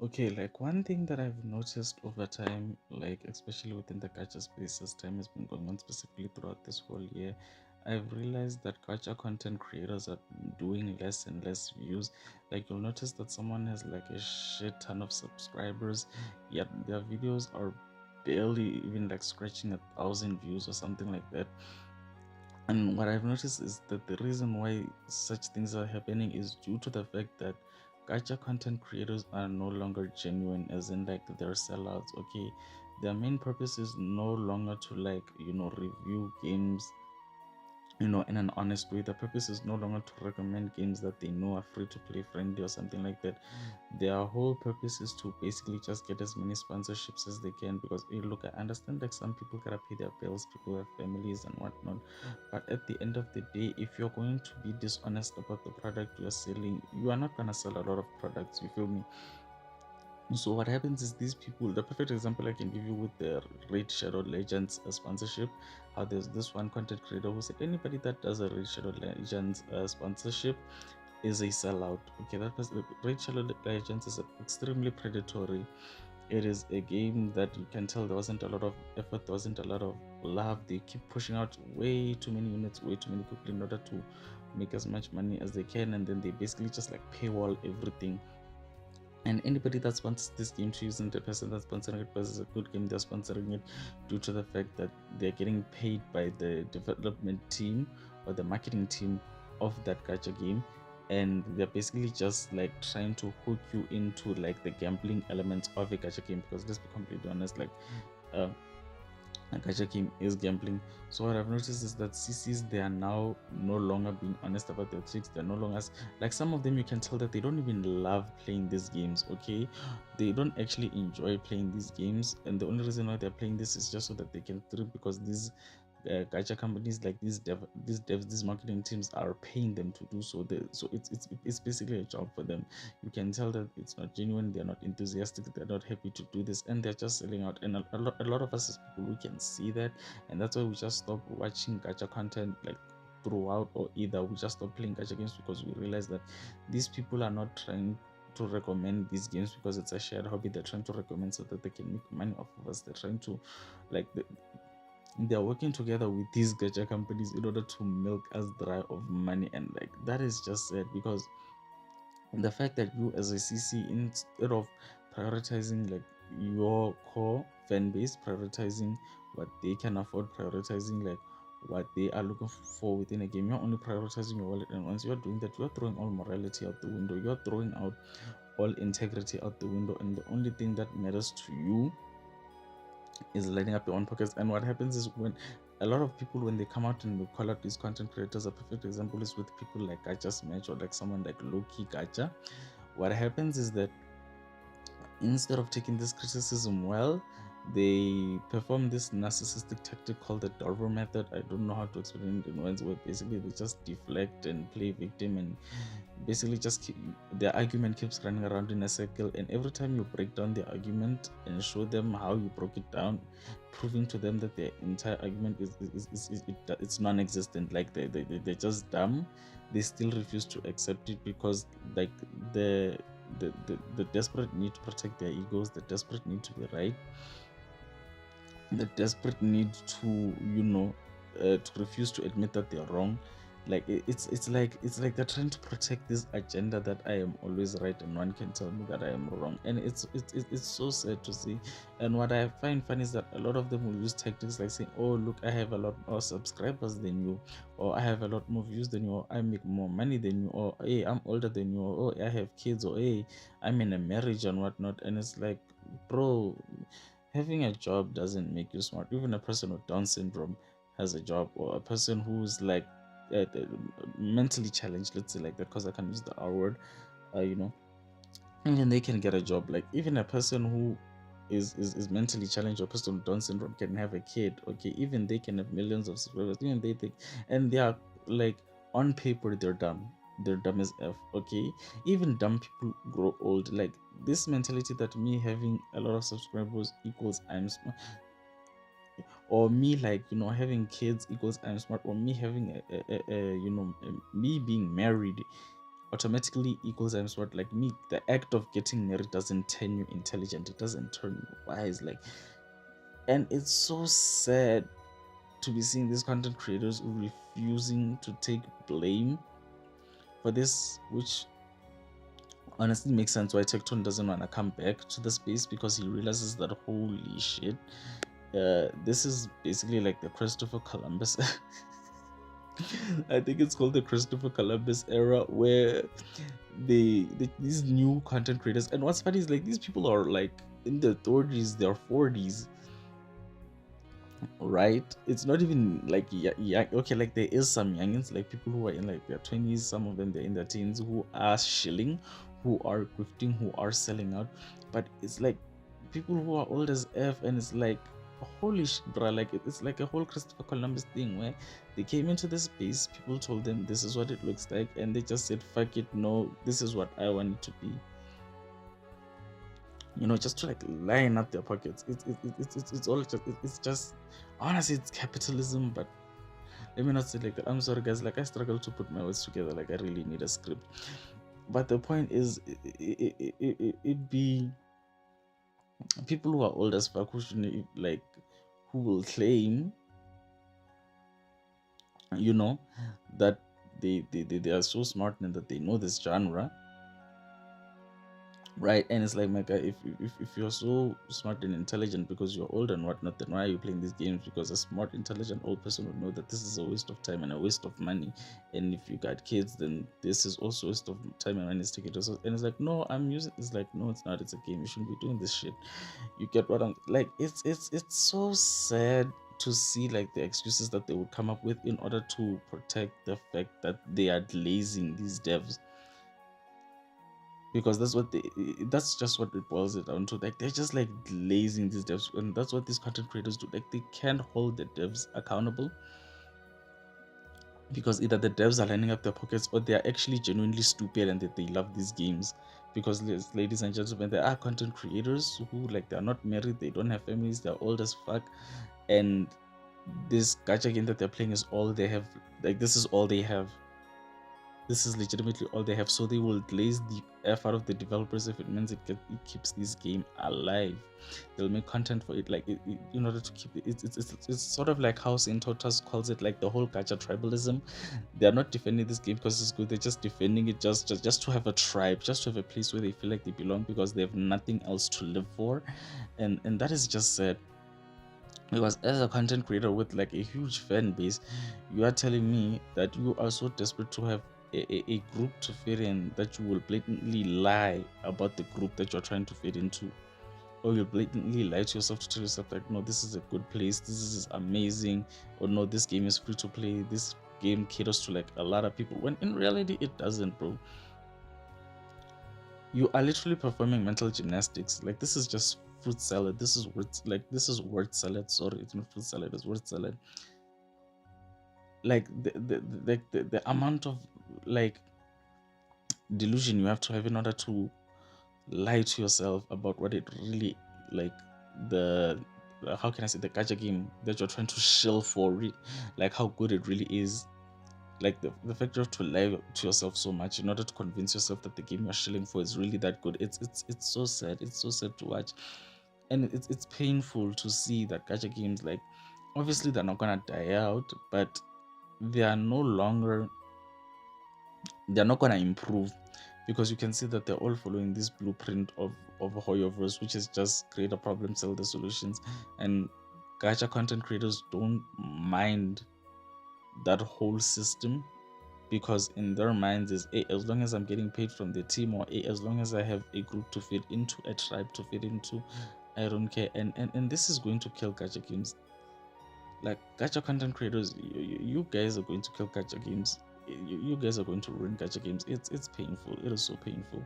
Okay, like one thing that I've noticed over time, like especially within the gacha space as time has been going on, specifically throughout this whole year, I've realized that gacha content creators are doing less and less views. Like you'll notice that someone has like a shit ton of subscribers, yet their videos are barely even like scratching 1,000 views or something like that. And what I've noticed is that the reason why such things are happening is due to the fact that gacha content creators are no longer genuine, as in like they're sellouts. Okay, their main purpose is no longer to like review games in an honest way. The purpose is no longer to recommend games that they know are free to play friendly or something like that. Their whole purpose is to basically just get as many sponsorships as they can. Because hey, look, I understand like some people gotta pay their bills, people have families and whatnot, but at the end of the day, if you're going to be dishonest about the product you're selling, you are not gonna sell a lot of products, you feel me? So what happens is these people, the perfect example I can give you with the Raid Shadow Legends sponsorship, how there's this one content creator who said anybody that does a Raid Shadow Legends sponsorship is a sellout. Okay, that was Raid Shadow Legends is extremely predatory. It is a game that you can tell there wasn't a lot of effort, there wasn't a lot of love. They keep pushing out way too many units, way too many people in order to make as much money as they can, and then they basically just like paywall everything. And anybody that sponsors this game choosing the person that's sponsoring it because it's a good game, they're sponsoring it due to the fact that they're getting paid by the development team or the marketing team of that gacha game, and they're basically just like trying to hook you into like the gambling elements of a gacha game. Because let's be completely honest, like uh, gacha game is gambling. So what I've noticed is that CCs, they are now no longer being honest about their tricks. They're no longer like, some of them you can tell that they don't even love playing these games. Okay, they don't actually enjoy playing these games, and the only reason why they're playing this is just so that they can thrill, because these gacha companies, like these devs, these marketing teams are paying them to do so. So it's basically a job for them. You can tell that it's not genuine, they're not enthusiastic, they're not happy to do this, and they're just selling out. And a lot of us as people, we can see that, and that's why we just stop watching gacha content like throughout, or either we just stop playing gacha games, because we realize that these people are not trying to recommend these games because it's a shared hobby. They're trying to recommend so that they can make money off of us. They're trying to like they're working together with these gacha companies in order to milk us dry of money. And like that is just sad, because the fact that you as a CC, instead of prioritizing like your core fan base, prioritizing what they can afford, prioritizing like what they are looking for within a game, you're only prioritizing your wallet. And once you're doing that, you're throwing all morality out the window, you're throwing out all integrity out the window, and the only thing that matters to you is lighting up your own pockets. And what happens is, when a lot of people, when they come out and we call out these content creators, a perfect example is with people like Gacha Smash or like someone like Loki Gacha. What happens is that instead of taking this criticism well, they perform this narcissistic tactic called the Dorver method. I don't know how to explain it in words, where basically they just deflect and play victim, and basically just their argument keeps running around in a circle. And every time you break down the argument and show them how you broke it down, proving to them that their entire argument it's non-existent, like they're just dumb, they still refuse to accept it, because like the the desperate need to protect their egos, the desperate need to be right, the desperate need to to refuse to admit that they're wrong. Like it's like they're trying to protect this agenda that I am always right and one can tell me that I am wrong. And it's so sad to see. And what I find funny is that a lot of them will use tactics like saying, oh look, I have a lot more subscribers than you, or I have a lot more views than you, or I make more money than you, or hey, I'm older than you, or oh, I have kids, or hey, I'm in a marriage and whatnot. And it's like, bro, having a job doesn't make you smart. Even a person with Down syndrome has a job, or a person who's like mentally challenged, let's say like that, because I can use the R word, you know, and then they can get a job. Like even a person who is mentally challenged, or a person with Down syndrome can have a kid. Okay, even they can have millions of subscribers. Even they think, and they are like, on paper they're dumb. They're dumb as f. Okay, even dumb people grow old. Like this mentality that me having a lot of subscribers equals I'm smart, or me like having kids equals I'm smart, or me having me being married automatically equals I'm smart. Like me, the act of getting married doesn't turn you intelligent, it doesn't turn you wise. Like, and it's so sad to be seeing these content creators refusing to take blame for this, which honestly makes sense why Tectone doesn't want to come back to the space, because he realizes that holy shit, this is basically like the Christopher Columbus. I think it's called the Christopher Columbus era, where these new content creators, and what's funny is like these people are like in their 30s, their 40s, right? It's not even like yeah, okay, like there is some youngins, like people who are in like their 20s, some of them they're in their teens, who are shilling, who are grifting, who are selling out. But it's like people who are old as f, and it's like holy shit, bro. Like it's like a whole Christopher Columbus thing where they came into this space, people told them this is what it looks like, and they just said fuck it, no, this is what I want it to be, just to like line up their pockets. It's all just it's just honestly it's capitalism. But let me not say like that. I'm sorry guys, like I struggle to put my words together, like I really need a script. But the point is it be people who are old as fuck who shouldn't, like, who will claim, you know that they are so smart and that they know this genre, right? And it's like, my guy, if you're so smart and intelligent because you're old and whatnot, then why are you playing these games? Because a smart intelligent old person would know that this is a waste of time and a waste of money. And if you got kids, then this is also a waste of time and money. And it's like, no, I'm using, it's like, no, it's not, it's a game, you shouldn't be doing this shit. You get what I'm like? It's so sad to see like the excuses that they would come up with in order to protect the fact that they are glazing these devs, because that's just what it boils it down to. Like they're just like glazing these devs, and that's what these content creators do. Like they can't hold the devs accountable, because either the devs are lining up their pockets, or they are actually genuinely stupid and that they love these games. Because ladies and gentlemen, there are content creators who, like, they're not married, they don't have families, they're old as fuck, and this gacha game that they're playing is all they have. Like this is all they have, this is legitimately all they have. So they will glaze the f out of the developers if it means it keeps this game alive. They'll make content for it, like in order to keep it. It's sort of like how Saint Totas calls it, like the whole gacha tribalism. They're not defending this game because it's good, they're just defending it just to have a tribe, just to have a place where they feel like they belong, because they have nothing else to live for. And that is just sad. Because as a content creator with like a huge fan base, you are telling me that you are so desperate to have a group to fit in, that you will blatantly lie about the group that you're trying to fit into, or you blatantly lie to yourself to tell yourself like, no, this is a good place, this is amazing, or no, this game is free to play, this game caters to like a lot of people, when in reality it doesn't, bro. You are literally performing mental gymnastics. Like this is just fruit salad. This is word salad. Sorry, it's not fruit salad, it's word salad. Like the amount of like delusion you have to have in order to lie to yourself about what it really, like, the how can I say, the gacha game that you're trying to shill for, like how good it really is. Like the fact you have to lie to yourself so much in order to convince yourself that the game you're shilling for is really that good. It's so sad. It's so sad to watch, and it's painful to see that gacha games, like, obviously they're not gonna die out, but they are no longer, they're not gonna improve, because you can see that they're all following this blueprint of Hoyoverse, which is just create a problem, sell the solutions. And gacha content creators don't mind that whole system, because in their minds is, a, as long as I'm getting paid from the team, or a, as long as I have a group to fit into, a tribe to fit into, I don't care. And this is going to kill gacha games. Like gacha content creators, you guys are going to kill gacha games. You guys are going to ruin gacha games. It's painful. It is so painful.